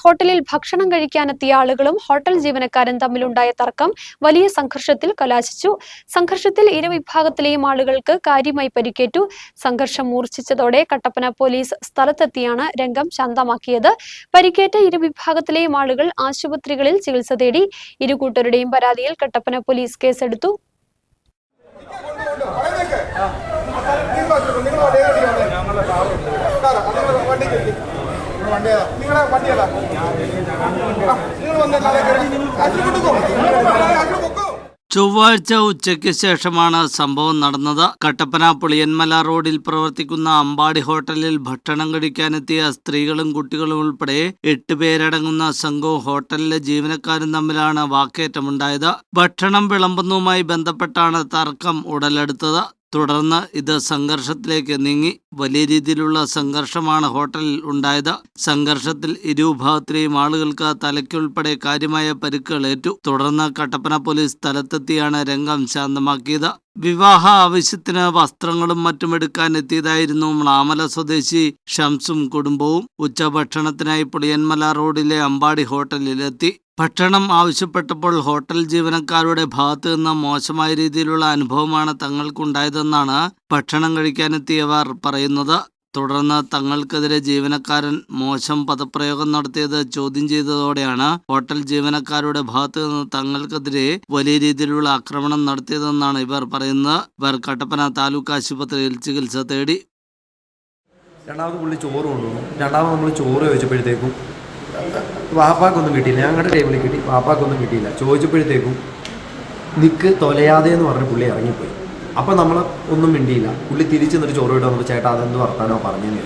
ഹോട്ടലിൽ ഭക്ഷണം കഴിക്കാനെത്തിയ ആളുകളും ഹോട്ടൽ ജീവനക്കാരും തമ്മിലുണ്ടായ തർക്കം വലിയ സംഘർഷത്തിൽ കലാശിച്ചു. സംഘർഷത്തിൽ ഇരുവിഭാഗത്തിലെയും ആളുകൾക്ക് കാര്യമായി പരിക്കേറ്റു. സംഘർഷം മൂർച്ഛിച്ചതോടെ കട്ടപ്പന പോലീസ് സ്ഥലത്തെത്തിയാണ് രംഗം ശാന്തമാക്കിയത്. പരിക്കേറ്റ ഇരുവിഭാഗത്തിലെയും ആളുകൾ ആശുപത്രികളിൽ ചികിത്സ തേടി. ഇരുകൂട്ടരുടെയും പരാതിയിൽ കട്ടപ്പന പോലീസ് കേസെടുത്തു. ചൊവ്വാഴ്ച ഉച്ചയ്ക്ക് ശേഷമാണ് സംഭവം നടന്നത്. കട്ടപ്പന പുളിയന്മല റോഡിൽ പ്രവർത്തിക്കുന്ന അമ്പാടി ഹോട്ടലിൽ ഭക്ഷണം കഴിക്കാനെത്തിയ സ്ത്രീകളും കുട്ടികളും ഉൾപ്പെടെ 8 പേരടങ്ങുന്ന സംഘവും ഹോട്ടലിലെ ജീവനക്കാരും തമ്മിലാണ് വാക്കേറ്റമുണ്ടായത്. ഭക്ഷണം വിളമ്പുന്നതുമായി ബന്ധപ്പെട്ടാണ് തർക്കം ഉടലെടുത്തത്. തുടർന്ന് ഇത് സംഘർഷത്തിലേക്ക് നീങ്ങി. വലിയ രീതിയിലുള്ള സംഘർഷമാണ് ഹോട്ടലിൽ ഉണ്ടായത്. സംഘർഷത്തിൽ ഇരുവിഭാഗത്തിലെയും ആളുകൾക്ക് തലയ്ക്കുൾപ്പെടെ കാര്യമായ പരിക്കുകളേറ്റു. തുടർന്ന് കട്ടപ്പന പോലീസ് സ്ഥലത്തെത്തിയാണ് രംഗം ശാന്തമാക്കിയത്. വിവാഹ ആവശ്യത്തിന് വസ്ത്രങ്ങളും മറ്റും എടുക്കാൻ എത്തിയതായിരുന്നു മ്ലാമല സ്വദേശി ഷംസും കുടുംബവും. ഉച്ചഭക്ഷണത്തിനായി പുളിയന്മല റോഡിലെ അമ്പാടി ഹോട്ടലിലെത്തി. ഭക്ഷണം ആവശ്യപ്പെട്ടപ്പോൾ ഹോട്ടൽ ജീവനക്കാരുടെ ഭാഗത്തു നിന്ന് മോശമായ രീതിയിലുള്ള അനുഭവമാണ് തങ്ങൾക്കുണ്ടായതെന്നാണ് ഭക്ഷണം കഴിക്കാനെത്തിയവർ പറയുന്നത്. തുടർന്ന് തങ്ങൾക്കെതിരെ ജീവനക്കാരൻ മോശം പദപ്രയോഗം നടത്തിയത് ചോദ്യം ചെയ്തതോടെയാണ് ഹോട്ടൽ ജീവനക്കാരുടെ ഭാഗത്തു നിന്ന് തങ്ങൾക്കെതിരെ വലിയ രീതിയിലുള്ള ആക്രമണം നടത്തിയതെന്നാണ് ഇവർ പറയുന്നത്. ഇവർ കട്ടപ്പന താലൂക്ക് ആശുപത്രിയിൽ ചികിത്സ തേടി. രണ്ടാമത് പുള്ളി ചോറ് കൊണ്ടുവന്നു. രണ്ടാമത് നമ്മൾ ചോറ് ചോദിച്ചപ്പോഴത്തേക്കും വാപ്പാക്കൊന്നും കിട്ടിയില്ല. ഞങ്ങളുടെ ടേബിളിൽ കിട്ടി, വാപ്പാക്കൊന്നും കിട്ടിയില്ല. ചോദിച്ചപ്പോഴത്തേക്കും നിക്ക് തൊലയാതെ എന്ന് പറഞ്ഞ് പുള്ളി ഇറങ്ങിപ്പോയി. അപ്പോൾ നമ്മൾ ഒന്നും മിണ്ടിയില്ല. പുള്ളി തിരിച്ച് നിന്നിട്ട് ചോറ് വിട്ട് വന്നപ്പോൾ ചേട്ടാ അതെന്ത് വർത്താനോ പറഞ്ഞെന്ന്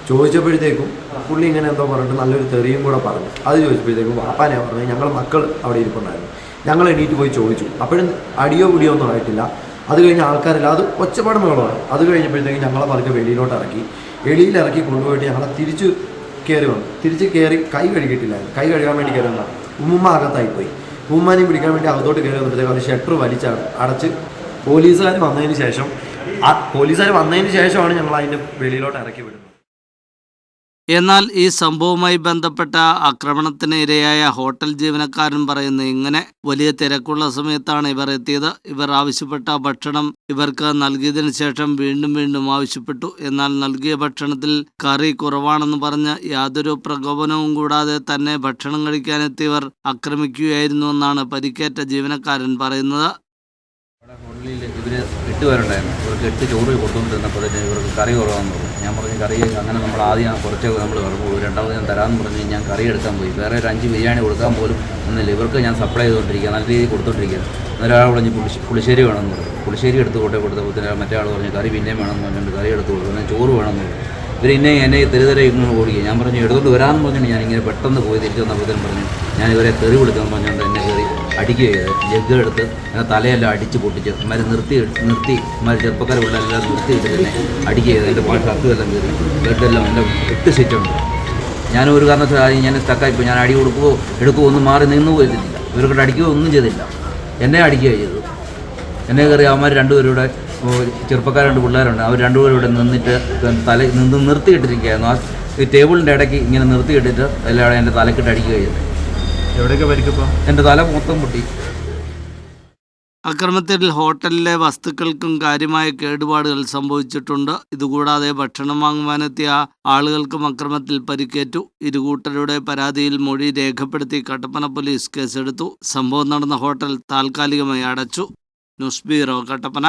ചോദിച്ചപ്പോഴത്തേക്കും പുള്ളി ഇങ്ങനെ എന്തോ പറഞ്ഞിട്ട് നല്ലൊരു തെറിയും കൂടെ പറഞ്ഞു. അത് ചോദിച്ചപ്പോഴത്തേക്കും വാപ്പാനെ പറഞ്ഞു ഞങ്ങൾ മക്കൾ അവിടെ ഇരിപ്പുണ്ടായിരുന്നു. ഞങ്ങൾ എണീറ്റ് പോയി ചോദിച്ചു. അപ്പോഴും അടിയോ പിടിയോ ഒന്നും ആയിട്ടില്ല. അത് കഴിഞ്ഞ് ആൾക്കാരില്ല, അത് ഒച്ചപ്പാട് മേളമാണ്. അത് കഴിഞ്ഞപ്പോഴത്തേക്കും ഞങ്ങളെ പതുക്കെ വെളിയിലോട്ട് ഇറക്കി. വെളിയിലിറക്കി കൊണ്ടുപോയിട്ട് ഞങ്ങളെ തിരിച്ച് കയറി കൈ കഴുകിയിട്ടില്ലായിരുന്നു. കൈ കഴുകാൻ വേണ്ടി കയറി വന്നാൽ ഉമ്മ അകത്തായിപ്പോയി. ഉമ്മാനെയും പിടിക്കാൻ വേണ്ടി അകത്തോട്ട് കയറി വന്നപ്പോഴത്തേക്കും അത് ഷട്ടർ വലിച്ചാണ് അടച്ച്. പോലീസുകാർ വന്നതിന് ശേഷമാണ് ഞങ്ങൾ അതിൻ്റെ വെളിയിലോട്ട് ഇറക്കി വിടുന്നത്. എന്നാൽ ഈ സംഭവവുമായി ബന്ധപ്പെട്ട ആക്രമണത്തിന് ഇരയായ ഹോട്ടൽ ജീവനക്കാരൻ പറയുന്നത് ഇങ്ങനെ: വലിയ തിരക്കുള്ള സമയത്താണ് ഇവർ എത്തിയത്. ഇവർ ആവശ്യപ്പെട്ട ഭക്ഷണം ഇവർക്ക് നൽകിയതിനു ശേഷം വീണ്ടും ആവശ്യപ്പെട്ടു. എന്നാൽ നൽകിയ ഭക്ഷണത്തിൽ കറി കുറവാണെന്ന് പറഞ്ഞ് യാതൊരു പ്രകോപനവും കൂടാതെ തന്നെ ഭക്ഷണം കഴിക്കാനെത്തിയവർ ആക്രമിക്കുകയായിരുന്നു എന്നാണ് പരിക്കേറ്റ ജീവനക്കാരൻ പറയുന്നത്. ഹോട്ടലിൽ ഇവർ 8 പേരുണ്ടായിരുന്നു. ഇവർക്ക് 8 ചോറ് കൊടുത്തുകൊണ്ടിരുന്നപ്പോൾ ഇവർക്ക് കറി കുറവാണെന്ന് പറഞ്ഞു. ഞാൻ പറഞ്ഞു കറി അങ്ങനെ നമ്മൾ ആദ്യം കുറച്ച് നമ്മൾ പറഞ്ഞു. രണ്ടാമത് ഞാൻ തരാമെന്ന് പറഞ്ഞ് ഞാൻ കറി എടുക്കാൻ പോയി. വേറെ ഒരു 5 ബിരിയാണി കൊടുക്കാൻ പോലും ഒന്നുമില്ല. ഇവർക്ക് ഞാൻ സപ്ലൈ ചെയ്തുകൊണ്ടിരിക്കുക, നല്ല രീതിയിൽ കൊടുത്തുകൊണ്ടിരിക്കുക. ഒരാൾ പറഞ്ഞ് പുളിശ്ശേരി വേണമെന്ന് പറഞ്ഞു. പുളിശ്ശേരി എടുത്ത് കൊടുത്തപ്പോൾ മറ്റേ ആൾ പറഞ്ഞു കറി പിന്നെയും വേണമെന്ന് പറഞ്ഞുകൊണ്ട് കറി എടുത്ത് കൊടുത്തു. ചോറ് വേണമെന്ന് പറഞ്ഞു. ഇവർ എന്നെ തെരുതര ഇങ്ങനെ ഓടിക്കുക. ഞാൻ പറഞ്ഞു എടുത്തുകൊണ്ട് വരാമെന്ന് പറഞ്ഞിട്ട് ഞാൻ ഇങ്ങനെ പെട്ടെന്ന് പോയി തിരിച്ചു വന്നപ്പോഴത്തേനും പറഞ്ഞു ഞാൻ ഇവരെ തെറി വിളിച്ചെന്ന് പറഞ്ഞുകൊണ്ട് എന്നെ കയറി അടിക്കുക ചെയ്ത്. ജഗ് എടുത്ത് എന്നെ തലയെല്ലാം അടിച്ച് പൊട്ടിച്ച് ഇമാർ നിർത്തി ഇമാർ ചെറുപ്പക്കാരെ ഉള്ളതെല്ലാം നിർത്തിയിട്ട് തന്നെ അടിക്കുക ചെയ്ത്. എൻ്റെ ഷർട്ടും എല്ലാം കയറി, ബ്ലഡെല്ലാം എൻ്റെ 8 സെറ്റുണ്ട്. ഞാൻ ഒരു കാരണവശാലും ഞാൻ സ്റ്റക്കായിപ്പോൾ ഞാൻ അടി എടുക്കുമോ ഒന്നും മാറി നിന്ന് പോയിട്ടില്ല. ഇവർക്കിട്ട് അടിക്കുകയോ ഒന്നും ചെയ്തില്ല. എന്നെ അടിക്കുക ചെയ്തു. എന്നെ കയറി അവന്മാർ 2 പേരുടെ ചെറുപ്പക്കാർ 2 പിള്ളേരുണ്ട്. അവർ 2 പേരും ഇവിടെ നിന്നിട്ട് നിർത്തിയിട്ടിരിക്കുകയായിരുന്നു. ആ ടേബിളിൻ്റെ ഇടയ്ക്ക് ഇങ്ങനെ നിർത്തിയിട്ടിട്ട് എല്ലാവരും എൻ്റെ തലക്കിട്ട് അടിക്കുക ചെയ്തു. എവിടെയൊക്കെ പരിക്കപ്പോൾ എൻ്റെ തല മൊത്തം പൊട്ടി. അക്രമത്തിൽ ഹോട്ടലിലെ വസ്തുക്കൾക്കും കാര്യമായ കേടുപാടുകൾ സംഭവിച്ചിട്ടുണ്ട്. ഇതുകൂടാതെ ഭക്ഷണം വാങ്ങുവാനെത്തിയ ആളുകൾക്കും അക്രമത്തിൽ പരിക്കേറ്റു. ഇരുകൂട്ടരുടെ പരാതിയിൽ മൊഴി രേഖപ്പെടുത്തി കട്ടപ്പന പോലീസ് കേസെടുത്തു. സംഭവം നടന്ന ഹോട്ടൽ താൽക്കാലികമായി അടച്ചു. News bureau, Kattappana.